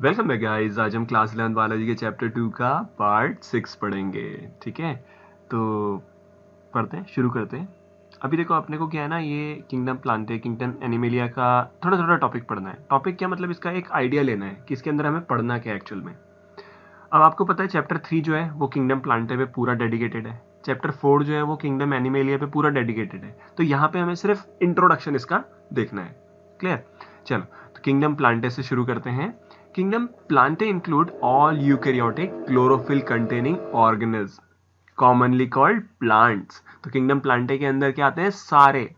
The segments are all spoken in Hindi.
Welcome back guys. आज हम क्लास 11 बायोलॉजी के चैप्टर 2 का पार्ट 6 पढ़ेंगे। ठीक है, तो पढ़ते हैं, शुरू करते हैं। अभी देखो अपने को क्या है ना, ये किंगडम प्लांटे, किंगडम एनिमेलिया का थोड़ा थोड़ा टॉपिक पढ़ना है। टॉपिक क्या मतलब, इसका एक आइडिया लेना है कि इसके अंदर हमें पढ़ना क्या है एक्चुअल में। अब आपको पता है चैप्टर 3 जो है वो किंगडम प्लांटे पे पूरा डेडिकेटेड है। चैप्टर 4 जो है वो किंगडम एनिमेलिया पे पूरा डेडिकेटेड है। तो यहाँ पे हमें सिर्फ इंट्रोडक्शन इसका देखना है। क्लियर? चलो, तो किंगडम प्लांटे से शुरू करते हैं। Kingdom Plantae include all eukaryotic chlorophyll containing organism commonly called plants. तो किंगडम प्लांटे के अंदर क्या आते हैं? सारे,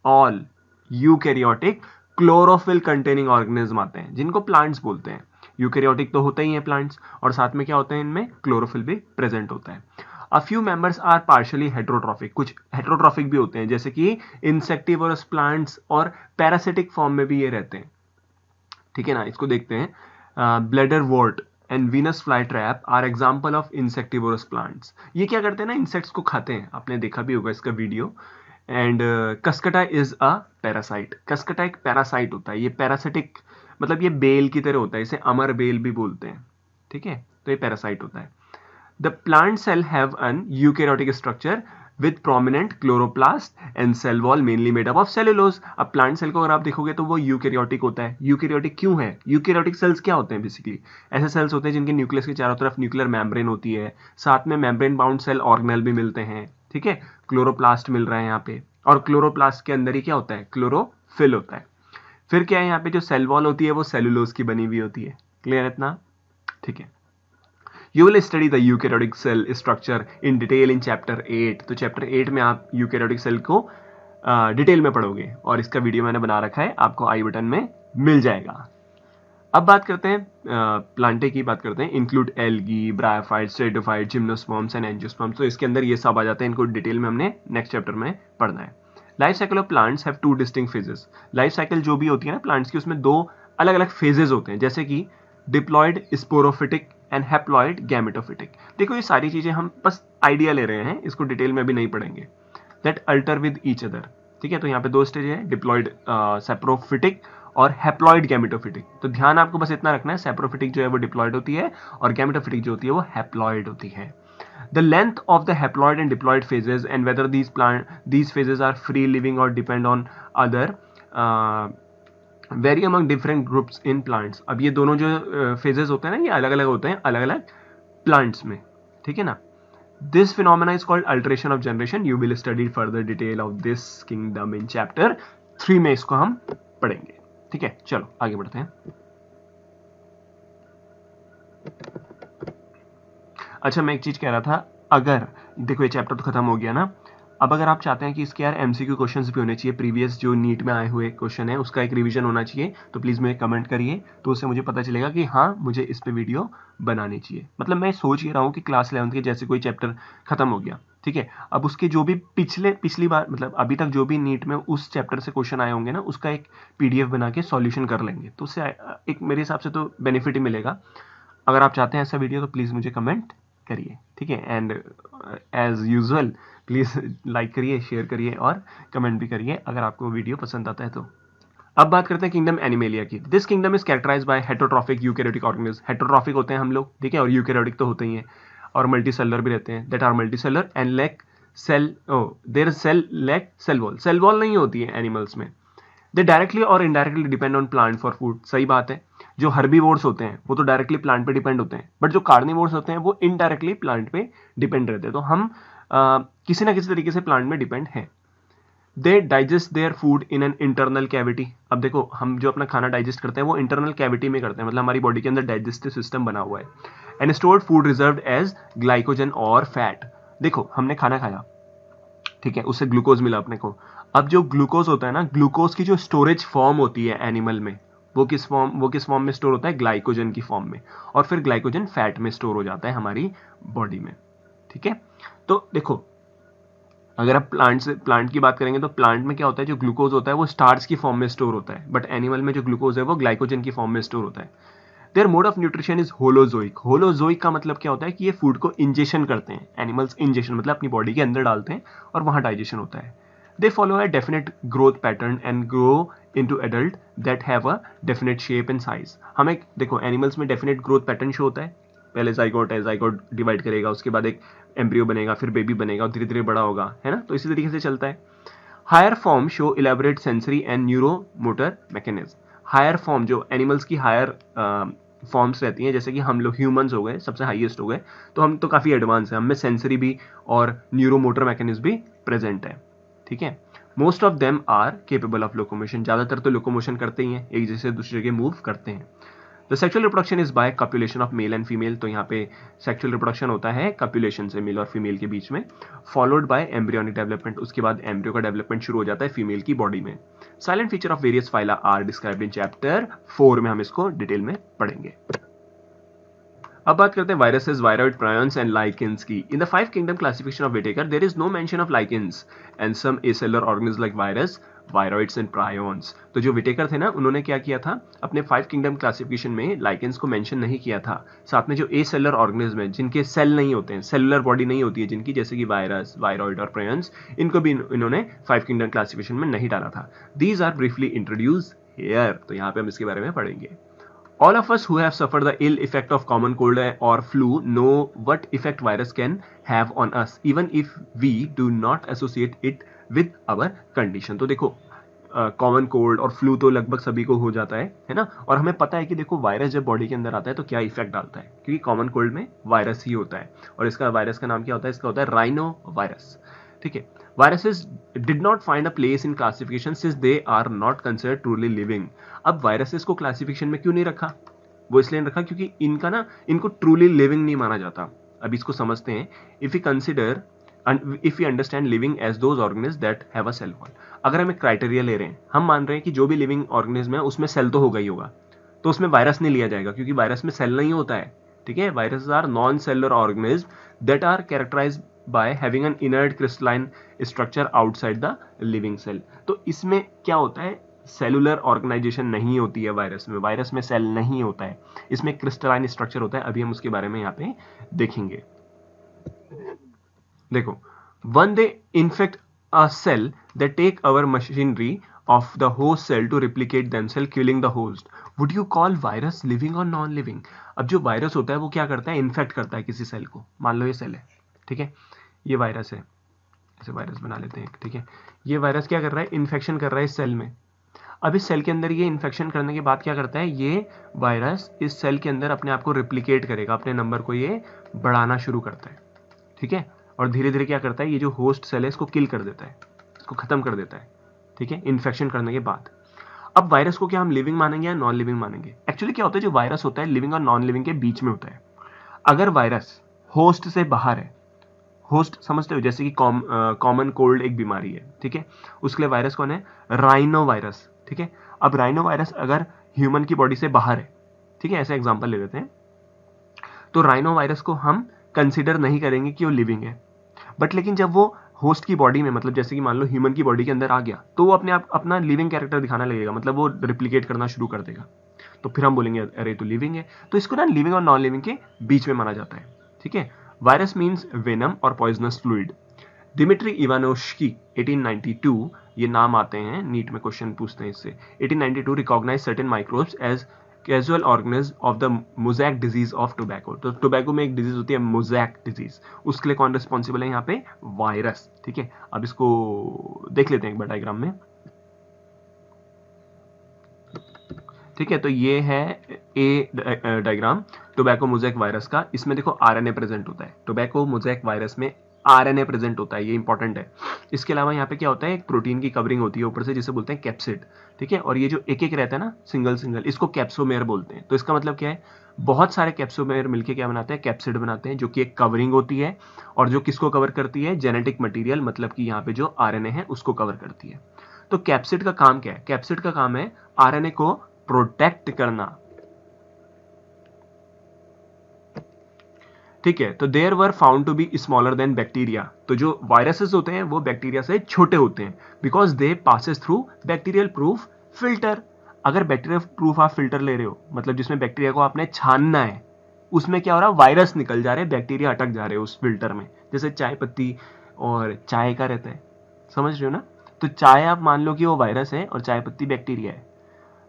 all eukaryotic chlorophyll containing organism आते हैं, जिनको प्लांट्स बोलते हैं। यूकैरियोटिक तो होते ही हैं प्लांट्स, और साथ में क्या होते हैं, इनमें क्लोरोफिल भी प्रेजेंट होता है। A few members are partially heterotrophic, कुछ हेट्रोट्रॉफिक भी होते हैं, जैसे कि इंसेक्टिवोरस प्लांट्स, और पैरासिटिक फॉर्म में भी ये रहते हैं। ठीक है ना, इसको देखते हैं। Bladderwort and Venus flytrap are example of insectivorous plants. ये क्या करते हैं ना, इंसेक्ट्स को खाते हैं। आपने देखा भी होगा इसका video. And कस्कटा is a parasite. कस्कटा एक पैरासाइट होता है। ये पैरासिटिक मतलब ये बेल की तरह होता है, इसे अमर बेल भी बोलते हैं। ठीक है, तो ये पैरासाइट होता है। The plant cell have an eukaryotic structure with prominent chloroplast and cell wall mainly made up of cellulose। अब प्लांट सेल को अगर आप देखोगे तो वो यूकैरियोटिक होता है। यूकैरियोटिक क्यों है? यूकैरियोटिक सेल्स क्या होते हैं? बेसिकली ऐसे सेल्स होते हैं जिनके न्यूक्लियस के चारों तरफ न्यूक्लियर मेम्ब्रेन होती है, साथ में मेम्ब्रेन बाउंड सेल ऑर्गेनेल भी मिलते हैं। ठीक है, क्लोरोप्लास्ट मिल रहा है यहाँ पे, और क्लोरोप्लास्ट के अंदर ही क्या होता है? क्लोरोफिल होता है। फिर क्या है, यहाँ पे जो सेल वॉल होती है वो सेलुलोज की बनी हुई होती है। क्लियर इतना? ठीक है, you will study the eukaryotic cell structure in detail in chapter 8। तो चैप्टर 8 में आप यूकैरियोटिक सेल को डिटेल में पढ़ोगे, और इसका वीडियो मैंने बना रखा है, आपको आई बटन में मिल जाएगा। अब बात करते हैं प्लांटे की, बात करते हैं। Include algae, bryophyte, streptophyte, gymnosperms and angiosperms. तो इसके अंदर ये सब आ जाते हैं, इनको डिटेल में हमने नेक्स्ट चैप्टर में पढ़ना है। Life cycle of plants have two distinct phases. Life cycle जो भी होती है ना प्लांट्स की, उसमें दो अलग अलग फेजेस होते हैं, जैसे कि diploid sporophytic and haploid gametophytic. देखो ये सारी चीजें हम बस आइडिया ले रहे हैं, इसको डिटेल में भी नहीं पढ़ेंगे। That alter with each other. ठीक है, तो यहाँ पे दो स्टेज है, डिप्लॉयड सेप्रोफिटिक और हैप्लॉयड गैमेटोफिटिक। तो ध्यान आपको बस इतना रखना है, सेप्रोफिटिक जो है वो डिप्लॉयड होती है, और गैमेटोफिटिक जो होती है वो हैप्लॉयड होती है। The length of the haploid and diploid phases and whether these phases are free living or depend on other uh, vary among different groups in plants। अब ये दोनों जो phases होते हैं ना, ये अलग अलग होते हैं अलग अलग plants में। ठीक है ना? This phenomena is called alteration of generation। You will study further detail of this kingdom in chapter 3 में इसको हम पढ़ेंगे। ठीक है, चलो आगे बढ़ते हैं। अच्छा, मैं एक चीज कह रहा था, अगर देखो ये चैप्टर तो खत्म हो गया ना, अब अगर आप चाहते हैं कि इसके यार एमसीक्यू क्वेश्चंस भी होने चाहिए, प्रीवियस जो नीट में आए हुए क्वेश्चन है उसका एक रिवीजन होना चाहिए, तो प्लीज मुझे कमेंट करिए, तो उससे मुझे पता चलेगा कि हाँ मुझे इस पे वीडियो बनानी चाहिए। मतलब मैं सोच ही रहा हूँ कि क्लास 11 के जैसे कोई चैप्टर खत्म हो गया, ठीक है, अब उसके जो भी पिछली बार मतलब अभी तक जो भी नीट में उस चैप्टर से क्वेश्चन आए होंगे ना, उसका एक पीडीएफ बना के सॉल्यूशन कर लेंगे, तो उससे एक मेरे हिसाब से तो बेनिफिट ही मिलेगा। अगर आप चाहते हैं ऐसा वीडियो तो प्लीज़ मुझे कमेंट करिए। ठीक है, and as usual please like करिए, शेयर करिए, और कमेंट भी करिए अगर आपको वीडियो पसंद आता है तो। अब बात करते हैं किंगडम एनिमेलिया की। This kingdom is characterize by heterotrophic eukaryotic organism. Heterotrophic होते हैं हम लोग, ठीक है, और यूकैरियोटिक तो होते ही हैं, और मल्टीसेलुलर भी रहते हैं, that are multicellular and lack cell their cell lack cell wall. Cell wall नहीं होती है एनिमल्स में। दे डायरेक्टली और indirectly depend on plant for food. सही बात है, जो हर्बीवोर्स होते हैं वो तो डायरेक्टली प्लांट पे डिपेंड होते हैं, बट जो कार्निवोर्स होते हैं वो इनडायरेक्टली प्लांट पे डिपेंड रहते हैं। तो हम किसी ना किसी तरीके से प्लांट में डिपेंड है। They digest their food in an internal cavity. अब देखो हम जो अपना खाना डाइजेस्ट करते हैं वो इंटरनल कैविटी में करते हैं, मतलब हमारी बॉडी के अंदर डाइजेस्टिव सिस्टम बना हुआ है। And stored food reserved as glycogen और फैट। देखो हमने खाना खाया, ठीक है, उससे ग्लूकोज मिला अपने को। अब जो ग्लूकोज होता है ना, ग्लूकोज की जो स्टोरेज फॉर्म होती है एनिमल में, वो किस फॉर्म में स्टोर होता है? ग्लाइकोजन की फॉर्म में, और फिर ग्लाइकोजन फैट में स्टोर हो जाता है हमारी बॉडी में। ठीक है, तो देखो अगर आप प्लांट की बात करेंगे तो प्लांट में क्या होता है, जो ग्लूकोज होता है वो स्टार्च की फॉर्म में स्टोर होता है, बट एनिमल में जो ग्लूकोज है वो ग्लाइकोजन की फॉर्म में स्टोर होता है। Their mode of nutrition is holozoic. Holozoic का मतलब क्या होता है कि ये फूड को इंजेशन करते हैं एनिमल्स। इंजेशन मतलब अपनी बॉडी के अंदर डालते हैं और वहां डाइजेशन होता है। They follow a definite growth pattern and grow into adult that have a definite shape and size. हमें देखो एनिमल्स में डेफिनेट ग्रोथ पैटर्न शो होता है, पहले जाइगोट है, जाइगोट डिवाइड करेगा, उसके बाद एक एम्ब्रियो बनेगा, फिर बेबी बनेगा और धीरे धीरे बड़ा होगा, है ना, तो इसी तरीके से चलता है. Higher form show elaborate sensory and neuromotor mechanism. Higher form जो एनिमल्स की हायर फॉर्म्स रहती हैं, जैसे कि हम लोग ह्यूमंस हो गए, सबसे हाईएस्ट हो गए, तो हम तो काफ़ी एडवांस हैं, हमें सेंसरी भी और न्यूरोमोटर मैकेनिज्म भी प्रेजेंट है. ठीक है. Most of them are capable of locomotion. ज़्यादातर तो लोकोमोशन करते ही हैं, एक जगह से दूसरी जगह मूव करते हैं. The sexual reproduction is by copulation of male and female. तो यहाँ पे सेक्सुअल रिप्रोडक्शन होता है कॉपुलेशन से, मेल और फीमेल के बीच में, फॉलोड बाय एम्ब्रियोनिक डेवलपमेंट. उसके बाद एम्ब्रियो का डेवलपमेंट शुरू हो जाता है फीमेल की बॉडी में. Salient feature of various phyla are described in chapter 4 में हम इसको डिटेल में पढ़ेंगे. अब बात करते हैं viruses, viroid, prions and lichens की. In the 5 kingdom classification of Whittaker there is no mention of lichens and some acellular organism like virus, viroids and prions. तो जो विटेकर थे ना, उन्होंने क्या किया था, अपने 5 किंगडम क्लासिफिकेशन में लाइकेंस को मेंशन नहीं किया था. साथ में जो एसेलुलर ऑर्गेनिज्म है, जिनके सेल नहीं होते हैं, सेलुलर बॉडी नहीं होती है जिनकी, जैसे कि वायरस, वायरॉइड और प्रायॉन्स, इनको भी इन्होंने 5 किंगडम क्लासिफिकेशन में नहीं डाला था. These are briefly introduce here. तो यहाँ पे हम इसके बारे में पढ़ेंगे. All of us who have suffered the ill effect of common cold or flu know what effect virus can have on us, even if we do not associate it with our condition. तो देखो कॉमन कोल्ड और फ्लू तो लगभग सभी को हो जाता है ना, और हमें पता है कि देखो वायरस जब बॉडी के अंदर आता है तो क्या इफेक्ट डालता है, क्योंकि कॉमन कोल्ड में वायरस ही होता है, और इसका वायरस का नाम क्या होता है, इसका होता है राइनो वायरस. ठीक है. Viruses did not find a place in classification since they are not considered truly living. अब वायरसेस को क्लासिफिकेशन में क्यों नहीं रखा, वो इसलिए नहीं रखा क्योंकि इनको ट्रूली लिविंग नहीं माना जाता. अब इसको समझते हैं. If you understand living as those organism that have a cell wall. अगर हम एक क्राइटेरिया ले रहे हैं, हम मान रहे हैं कि जो भी लिविंग ऑर्गेनिज्म है उसमें सेल तो होगा ही होगा, तो उसमें वायरस नहीं लिया जाएगा, क्योंकि वायरस में सेल नहीं होता है. ठीक है. Viruses are non cellular organism that are characterized by having an inert crystalline structure outside the living cell. तो इसमें क्या होता है, सेलुलर ऑर्गेनाइजेशन नहीं होती है वायरस में, वायरस में सेल नहीं होता है, इसमें क्रिस्टलाइन स्ट्रक्चर होता है. अभी हम उसके बारे में यहाँ पे देखेंगे. देखो, when they infect a cell they take over machinery of the host cell to replicate themselves, killing the host. Would you call virus living or non living? अब जो वायरस होता है वो क्या करता है, इन्फेक्ट करता है किसी सेल को. मान लो ये सेल है, ठीक है, ये वायरस है, ऐसे वायरस बना लेते हैं. ठीक है. ये वायरस क्या कर रहा है, इन्फेक्शन कर रहा है इस सेल में. अब इस सेल के अंदर ये इन्फेक्शन करने के बाद क्या करता है, ये वायरस इस सेल के अंदर अपने आप को रिप्लिकेट करेगा, अपने नंबर को ये बढ़ाना शुरू करता है. ठीक है. और धीरे धीरे क्या करता है, ये जो होस्ट सेल है इसको किल कर देता है, इसको खत्म कर देता है. ठीक है. इन्फेक्शन करने के बाद अब वायरस को क्या हम लिविंग मानेंगे या नॉन लिविंग मानेंगे. एक्चुअली क्या होता है, जो वायरस होता है लिविंग और नॉन लिविंग के बीच में होता है. अगर वायरस होस्ट से बाहर है, होस्ट समझते हो, जैसे कि कॉमन कोल्ड एक बीमारी है, ठीक है, उसके लिए वायरस कौन है, राइनो वायरस. ठीक है. अब राइनो वायरस अगर ह्यूमन की बॉडी से बाहर है, ठीक है, ऐसे एग्जांपल ले लेते हैं, तो राइनो वायरस को हम कंसिडर नहीं करेंगे कि वो लिविंग है. बट लेकिन जब वो होस्ट की बॉडी में, मतलब जैसे कि मान लो ह्यूमन की बॉडी के अंदर आ गया, तो वो अपने आप अपना लिविंग कैरेक्टर दिखाने लगेगा, मतलब वो रिप्लिकेट करना शुरू कर देगा. तो फिर हम बोलेंगे अरे तो लिविंग है. तो इसको ना लिविंग और नॉन लिविंग के बीच में माना जाता है. ठीक है. वायरस मीन्स वेनम और पॉइजनस फ्लूइड. दिमित्री इवानोव्स्की 1892, ये नाम आते हैं, नीट में क्वेश्चन पूछते हैं इससे. 1892 recognise certain microbes as casual organism of the mosaic disease of tobacco. तो टोबैको में एक डिजीज होती है मोज़ैक डिजीज, उसके लिए कौन रिस्पॉन्सिबल है यहाँ पे, वायरस. ठीक है. अब इसको देख लेते हैं एक बार डायग्राम में. ठीक है. तो ये है ए डायग्राम टोबैको मोज़ैक वायरस का. इसमें देखो आरएनए प्रेजेंट होता है, टोबैको मोज़ैक वायरस में आरएनए प्रेजेंट होता है, ये इंपॉर्टेंट है. इसके अलावा यहाँ पे क्या होता है, एक प्रोटीन की कवरिंग होती है ऊपर से, जिसे बोलते हैं कैप्सिड. ठीक है. और ये जो एक एक रहता है ना, सिंगल सिंगल, इसको कैप्सोमेयर बोलते हैं. तो इसका मतलब क्या है, बहुत सारे कैप्सोमेयर मिलकर क्या बनाते हैं, कैप्सिड बनाते हैं, जो कि एक कवरिंग होती है, और जो किसको कवर करती है, जेनेटिक मटीरियल, मतलब कि यहाँ पे जो आरएनए है उसको कवर करती है. तो कैप्सिड का काम क्या है, कैप्सिड का काम है आरएनए को प्रोटेक्ट करना. ठीक है. तो there were found to be smaller than bacteria. तो जो वायरसेस होते हैं वो बैक्टीरिया से छोटे होते हैं, because they passes through bacterial proof filter. अगर बैक्टीरियल प्रूफ आप फिल्टर ले रहे हो, मतलब जिसमें बैक्टीरिया को आपने छानना है, उसमें क्या हो रहा है, वायरस निकल जा रहे हैं, बैक्टीरिया अटक जा रहे हैं उस फिल्टर में. जैसे चाय पत्ती और चाय का रहता है, समझ रहे हो ना, तो चाहे आप मान लो कि वो वायरस है और चाय पत्ती बैक्टीरिया है,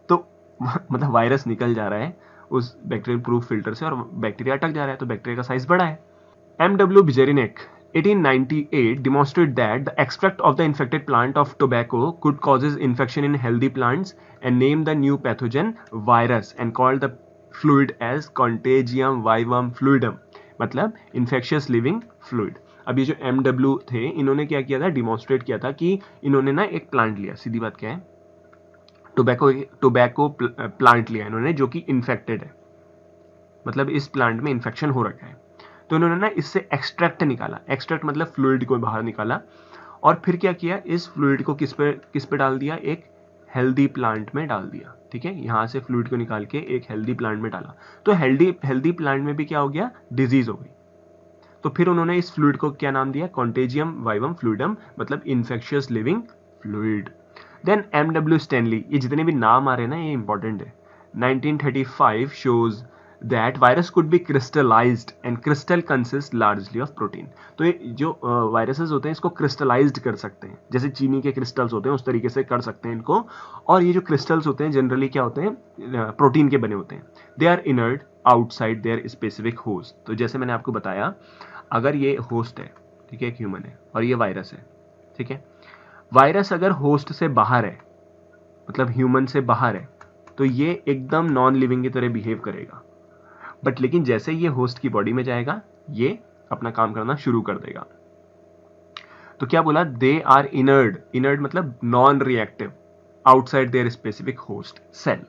तो मतलब वायरस निकल जा रहा है उस बैक्टीरियल प्रूफ फिल्टर से और बैक्टीरिया अटक जा रहा है, तो बैक्टीरिया का साइज बड़ा है। M.W. Bijerinek 1898 demonstrated that the extract of the infected plant of tobacco could causes infection in healthy plants and named the new pathogen virus and called the fluid as Contagium vivum fluidum, मतलब infectious living fluid। अब ये जो MW थे, इन्होंने क्या किया था, डिमॉन्स्ट्रेट किया था कि इन्होंने ना एक प्लांट लिया, सीधी बात क्या है, टोबैको प्लांट लिया इन्होंने जो कि इन्फेक्टेड है, मतलब इस प्लांट में इन्फेक्शन हो रखा है, तो इन्होंने ना इससे एक्सट्रैक्ट निकाला, एक्सट्रैक्ट मतलब फ्लूइड को बाहर निकाला, और फिर क्या किया, इस फ्लूइड को किस पे डाल दिया, एक हेल्दी प्लांट में डाल दिया। ठीक है, यहां से फ्लूइड को निकाल के एक हेल्दी प्लांट में डाला, तो हेल्दी प्लांट में भी क्या हो गया, डिजीज हो गई। तो फिर उन्होंने इस फ्लूइड को क्या नाम दिया, कॉन्टेजियम वाइवम फ्लूइडम, मतलब infectious living fluid. Then M.W. Stanley, ये जितने भी नाम आ रहे हैं ना, ये इंपॉर्टेंट है। 1935 shows that virus could be crystallized and crystal consists largely of protein। तो ये जो वायरसेस होते हैं इसको क्रिस्टलाइज्ड कर सकते हैं, जैसे चीनी के क्रिस्टल्स होते हैं उस तरीके से कर सकते हैं इनको, और ये जो क्रिस्टल्स होते हैं जनरली क्या होते हैं, प्रोटीन के बने होते हैं। They are inert outside their specific host. तो जैसे मैंने आपको बताया, अगर ये होस्ट है, ठीक है, एक ह्यूमन है और ये वायरस है, ठीक है, वायरस अगर होस्ट से बाहर है, मतलब ह्यूमन से बाहर है, तो ये एकदम नॉन लिविंग की तरह बिहेव करेगा, बट लेकिन जैसे ये होस्ट की बॉडी में जाएगा, ये अपना काम करना शुरू कर देगा। तो क्या बोला, दे आर इनर्ड मतलब non reactive outside their specific host cell.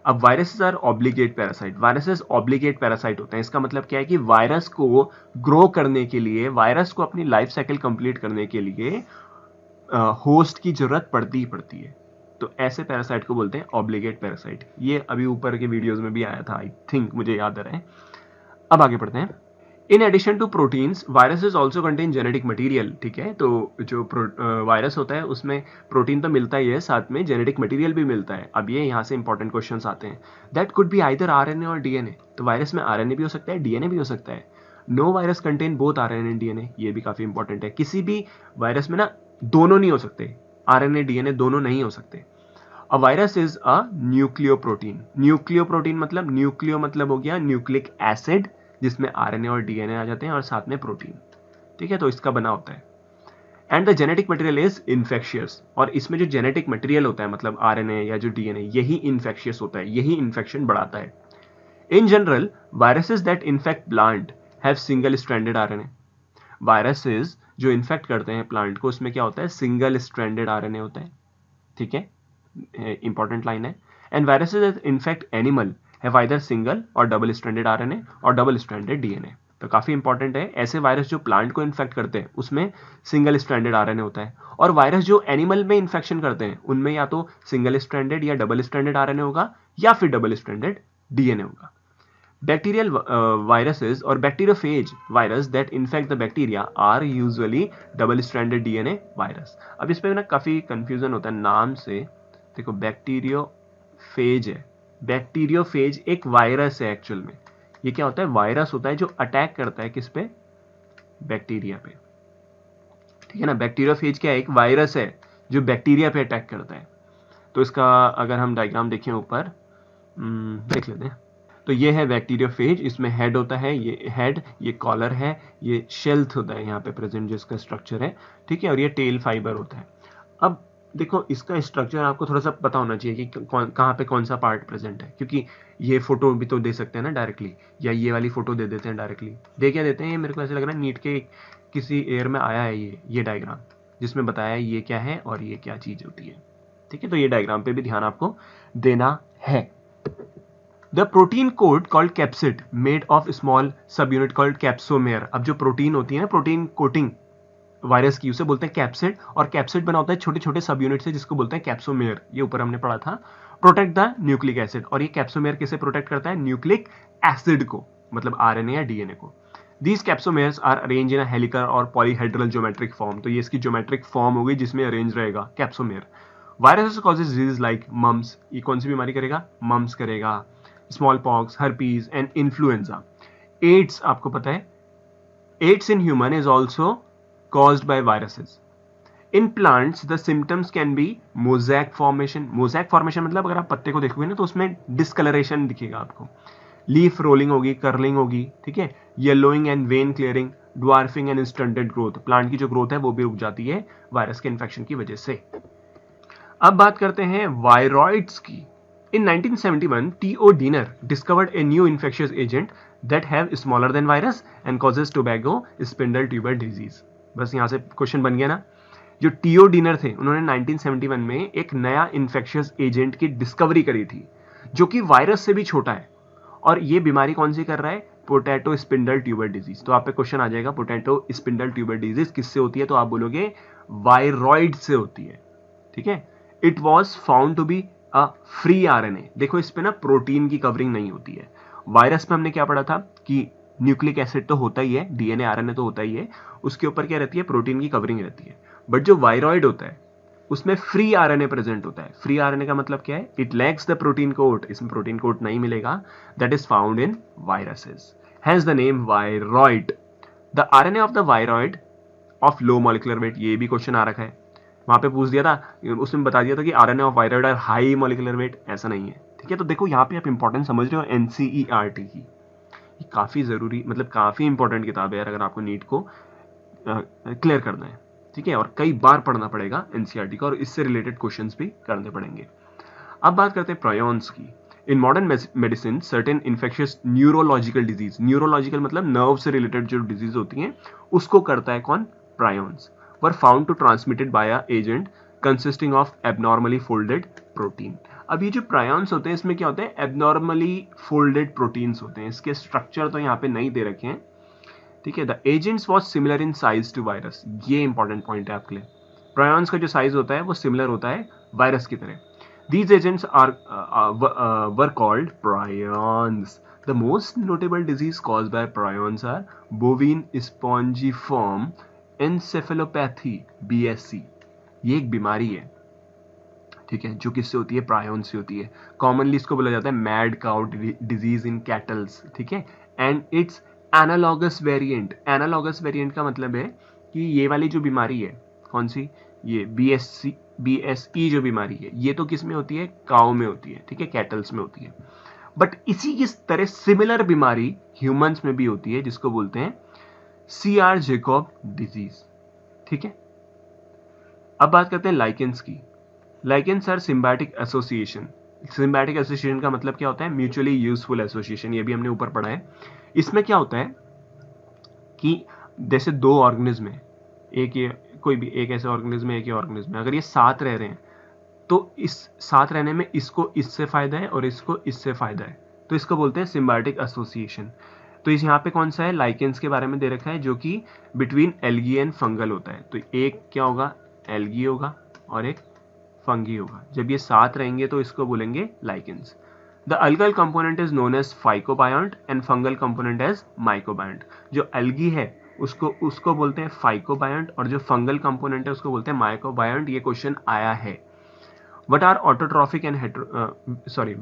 अब viruses are obligate parasite, viruses obligate parasite होते हैं। इसका मतलब क्या है कि वायरस को ग्रो करने के लिए, वायरस को अपनी लाइफ साइकिल कंप्लीट करने के लिए होस्ट की जरूरत पड़ती ही पड़ती है। तो ऐसे पैरासाइट को बोलते हैं ऑब्लिगेट पैरासाइट। ये अभी ऊपर के वीडियोस में भी आया था, आई थिंक, मुझे याद आ रहा है। अब आगे पढ़ते हैं। In addition to proteins, viruses also contain genetic material. ठीक है, तो जो वायरस होता है उसमें प्रोटीन तो मिलता ही है, साथ में जेनेटिक मटीरियल भी मिलता है। अब ये यहाँ से इंपॉर्टेंट क्वेश्चंस आते हैं। That could be either RNA और DNA। तो वायरस में RNA भी हो सकता है, DNA भी हो सकता है। No virus contain both RNA and DNA, ये भी काफी इंपॉर्टेंट है। किसी भी वायरस में ना दोनों नहीं हो सकते, RNA DNA दोनों नहीं हो सकते। A virus is a nucleoprotein. Nucleoprotein मतलब, न्यूक्लियो मतलब हो गया न्यूक्लिक एसिड, जिसमें RNA और DNA आ जाते हैं और साथ में प्रोटीन। ठीक है, तो इसका बना होता है। And the genetic material is infectious, और इसमें जो जेनेटिक मटेरियल होता है, मतलब RNA या जो DNA, यही इन्फेक्शियस होता है, यही इन्फेक्शन बढ़ाता है। In general, viruses that infect plant have single stranded RNA। Viruses जो इन्फेक्ट करते हैं प्लांट को, उसमें क्या होता है, सिंगल स्ट्रैंडेड RNA होता है। ठीक है, इंपॉर्टेंट लाइन है। And viruses that infect animal have either single और डबल स्ट्रैंडेड RNA और डबल स्ट्रैंडेड DNA। तो काफी इंपॉर्टेंट है, ऐसे वायरस जो प्लांट को इन्फेक्ट करते हैं उसमें सिंगल स्ट्रैंडेड RNA होता है, और वायरस जो एनिमल में इन्फेक्शन करते हैं उनमें या तो सिंगल स्ट्रैंडेड या डबल स्ट्रैंडेड RNA होगा, या फिर डबल स्ट्रैंडेड DNA होगा। Bacterial viruses or bacteriophage virus that infect the bacteria are usually double-stranded DNA virus। अब इस पे ना काफी कंफ्यूजन होता है नाम से। देखो, बैक्टीरियोफेज है, बैक्टीरियोफेज एक वायरस है एक्चुअल में। ये क्या होता है, वायरस होता है जो अटैक करता है किस पे, बैक्टीरिया पे। ठीक है ना, बैक्टीरियोफेज क्या है, एक वायरस है जो बैक्टीरिया पे अटैक करता है। तो इसका अगर हम डायग्राम देखें ऊपर, देख लेते हैं। तो ये है बैक्टीरियोफेज, इसमें हेड होता है, ये हेड, ये कॉलर है, ये शेल्थ होता है यहाँ पे प्रेजेंट जिसका स्ट्रक्चर है। ठीक है, और ये टेल फाइबर होता है। अब देखो, इसका स्ट्रक्चर आपको थोड़ा सा पता होना चाहिए कि कहाँ पे कौन सा पार्ट प्रेजेंट है, क्योंकि ये फोटो भी तो दे सकते हैं ना डायरेक्टली, या ये वाली फोटो दे देते हैं डायरेक्टली। दे क्या देते हैं, ये मेरे को ऐसा लग रहा है नीट के किसी एयर में आया है ये डायग्राम, जिसमें बताया है ये क्या है और ये क्या चीज होती है। ठीक है, तो ये डायग्राम पे भी ध्यान आपको देना है। The protein coat called capsid made of small subunit called capsomere। अब जो प्रोटीन होती है ना, प्रोटीन कोटिंग वायरस की, उसे बोलते हैं कैप्सिड, और कैप्सिड बना होता है छोटे छोटे सब यूनिट से, जिसको बोलते हैं कैप्सोमेयर। ये ऊपर हमने पढ़ा था। प्रोटेक्ट द न्यूक्लिक एसिड, और ये कैप्सोमेयर किसे प्रोटेक्ट करता है, न्यूक्लिक एसिड को, मतलब RNA या DNA को। These capsomeres are arranged in a helical और polyhedral geometric form। तो ये इसकी ज्योमेट्रिक फॉर्म होगी जिसमें अरेंज रहेगा capsomere. Virus causes disease like mumps, ये कौन सी बीमारी करेगा, मम्स करेगा, small pox, herpes and influenza. AIDS आपको पता है, AIDS in human is also caused by viruses। In plants the symptoms can be mosaic formation. Mosaic formation मतलब अगर आप पत्ते को देखोगे ना तो उसमें डिस्कलरेशन दिखेगा आपको. लीफ रोलिंग होगी, कर्लिंग होगी, ठीक है, yellowing and when clearing, dwarfing and stunted growth. Plant की जो ग्रोथ है वो भी रुक जाती है वायरस के इन्फेक्शन की वजह से. अब बात करते हैं वायरॉइड्स की. In 1971, T.O. Diener discovered a new infectious agent that have smaller than virus and causes tobacco spindle tuber disease. बस यहाँ से क्वेश्चन बन गया ना. जो टीओ डीनर थे उन्होंने 1971 में एक नया इन्फेक्शियस एजेंट की डिस्कवरी करी थी जो कि वायरस से भी छोटा है. और ये बीमारी कौन सी कर रहा है? Potato spindle tuber disease. तो आप पे क्वेश्चन आ जाएगा पोटैटो स्पिंडल ट्यूबर डिजीज किससे होती है? तो आप बोलोगे वायरॉइड से होती है. ठीक है. It was found to be a free RNA. देखो इस पे ना प्रोटीन की कवरिंग नहीं होती है. वायरस में हमने क्या पढ़ा था कि न्यूक्लिक एसिड तो होता ही है, डीएनए आरएनए तो होता ही है, उसके ऊपर क्या रहती है? प्रोटीन की कवरिंग रहती है. बट जो वायरॉइड होता है उसमें फ्री आरएनए प्रेजेंट होता है. फ्री आरएनए का मतलब क्या है? It lacks the protein coat. इसमें प्रोटीन कोट नहीं मिलेगा. That is found in viruses. Has the name viroid. The RNA of the viroid of low molecular weight. ये भी क्वेश्चन आ रखा है. वहां पे पूछ दिया था, उसमें बता दिया था कि RNA of viroid are high molecular weight. ऐसा नहीं है. ठीक है. तो देखो यहाँ पे आप इंपॉर्टेंस समझ रहे हो एनसीईआरटी की. ये काफी जरूरी, मतलब काफी इंपॉर्टेंट किताब है यार, अगर आपको नीट को क्लियर करना है. ठीक है. और कई बार पढ़ना पड़ेगा एनसीईआरटी का और इससे रिलेटेड क्वेश्चंस भी करने पड़ेंगे. अब बात करते हैं प्रायोन्स की. In modern medicine certain infectious neurological disease. Neurological मतलब नर्व से रिलेटेड जो डिजीज होती हैं उसको करता है कौन? Prions. were found to transmitted by a agent consisting of abnormally folded protein. अब ये जो प्रायोन्स होते हैं इसमें क्या होते हैं? एबनॉर्मली फोल्डेड प्रोटीन्स होते हैं. इसके स्ट्रक्चर तो यहाँ पे नहीं दे रखे हैं. ठीक है. The agents was similar in size to virus. ये इंपॉर्टेंट पॉइंट है आपके लिए. प्रायोन्स का जो साइज होता है वो सिमिलर होता है वायरस की तरह. These agents were called prions. The most notable disease caused by prions are bovine spongiform encephalopathy BSC. ये एक बीमारी है. ठीक है. जो किससे होती है? प्रायोन से होती है. कॉमनली इसको बोला जाता है mad cow disease in kettles. ठीक है. And it's analogous variant. Analogous variant का मतलब है कि ये वाली जो बीमारी है, कौन सी? ये BSE जो बीमारी है, ये तो किस में होती है? काउ में होती है. ठीक है. कैटल्स में होती है. बट इसी की तरह सिमिलर बीमारी ह्यूमंस में भी होती है जिसको बोलते हैं CR जैकब डिजीज. ठीक है. अब बात करते हैं लाइकेंस की. Lichens are symbiotic association. Symbiotic association का मतलब क्या होता है? Mutually useful association. ये भी हमने ऊपर पढ़ा है. इसमें क्या होता है कि जैसे दो ऑर्गेनिज्म है, एक ये कोई भी एक ऐसे ऑर्गेनिज्म है, एक ही ऑर्गेनिज्म है, अगर ये साथ रह रहे हैं तो इस साथ रहने में इसको इससे फायदा है और इसको इससे फायदा है, तो इसको बोलते हैं सिम्बायोटिक एसोसिएशन. तो इस यहाँ पे कौन सा है? लाइकेंस के बारे में दे रखा है जो कि बिटवीन एल्गी एंड फंगल होता है. तो एक क्या होगा? एल्गी होगा और एक फंगी होगा. जब ये साथ रहेंगे तो इसको बोलेंगे lichens. The algal component is known as phycobiont and fungal component as mycobiont. जो एल्गी है उसको बोलते हैं फाइकोबायोंट और जो फंगल कंपोनेंट है उसको बोलते हैं माइकोबायोंट. ये क्वेश्चन आया है. What are autotrophic and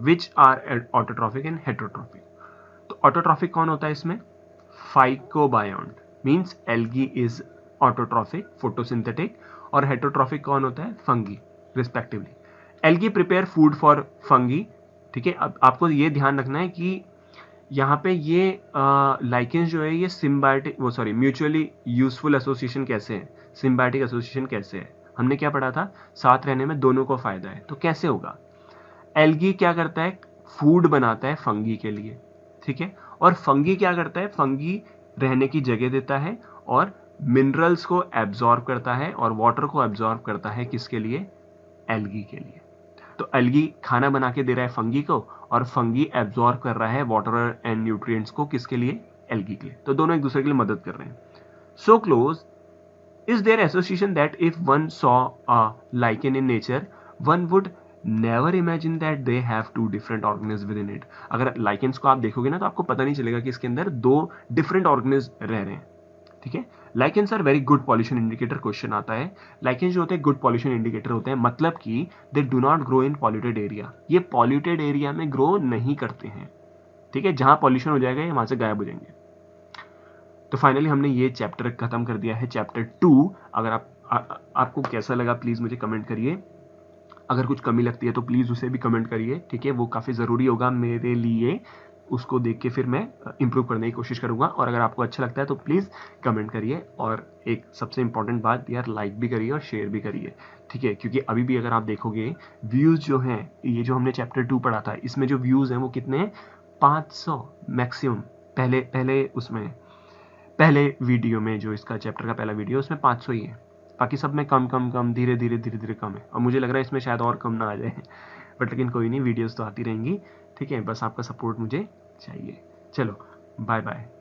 which are autotrophic and heterotrophic? तो autotrophic कौन होता है इसमें? Phycobiont. Means algae is autotrophic, photosynthetic. और heterotrophic कौन होता है? Fungi, respectively. Algae prepare food for fungi. ठीक है. अब आपको ये ध्यान रखना है कि यहाँ पे ये लाइकेंस जो है ये सिम्बायोटिक म्यूचुअली यूजफुल एसोसिएशन कैसे है? सिम्बायोटिक एसोसिएशन कैसे है? हमने क्या पढ़ा था? साथ रहने में दोनों को फायदा है. तो कैसे होगा? एल्गी क्या करता है? फूड बनाता है फंगी के लिए. ठीक है. और फंगी क्या करता है? फंगी रहने की जगह देता है और मिनरल्स को एब्जॉर्ब करता है और वाटर को एब्जॉर्ब करता है. किसके लिए? एल्गी के लिए. तो एल्गी खाना बना के दे रहा है फंगी को और फंगी एब्जॉर्ब कर रहा है वाटर एंड न्यूट्रिएंट्स को. किसके लिए? एल्गी के लिए. तो दोनों एक दूसरे के लिए मदद कर रहे हैं. So close is there association that if one saw a lichen in nature, one would never imagine that they have two different organisms within it. अगर lichens को आप देखोगे ना तो आपको पता नहीं चलेगा कि इसके अंदर दो different organisms रह रहे हैं. ठीक है. lichens are very good pollution indicator. Question आता है. lichens जो होते हैं good pollution indicator होते हैं, मतलब कि they do not grow in polluted area. ये polluted area में grow नहीं करते हैं. ठीक है. जहां pollution हो जाएगा ये वहां से गायब हो जाएंगे. तो फाइनली हमने ये चैप्टर खत्म कर दिया है. चैप्टर 2. अगर आप आपको कैसा लगा प्लीज़ मुझे कमेंट करिए। अगर कुछ कमी लगती है तो प्लीज़ उसे भी कमेंट करिए, ठीक है। वो काफ़ी ज़रूरी होगा मेरे लिए, उसको देख के फिर मैं इम्प्रूव करने की कोशिश करूँगा। और अगर आपको अच्छा लगता है तो प्लीज़ कमेंट करिए, और एक सबसे इम्पॉर्टेंट बात यार, लाइक भी करिए और शेयर भी करिए, ठीक है। क्योंकि अभी भी अगर आप देखोगे व्यूज़ जो हैं, ये जो हमने चैप्टर 2 पढ़ा था इसमें जो व्यूज़ हैं वो कितने हैं, 500 मैक्सिमम। पहले पहले उसमें पहले वीडियो में, जो इसका चैप्टर का पहला वीडियो, उसमें 500 ही है। बाकी सब में कम कम कम, धीरे धीरे धीरे धीरे कम है। और मुझे लग रहा है इसमें शायद और कम ना आ जाए बट लेकिन कोई नहीं, वीडियोस तो आती रहेंगी, ठीक है। बस आपका सपोर्ट मुझे चाहिए। चलो बाय बाय।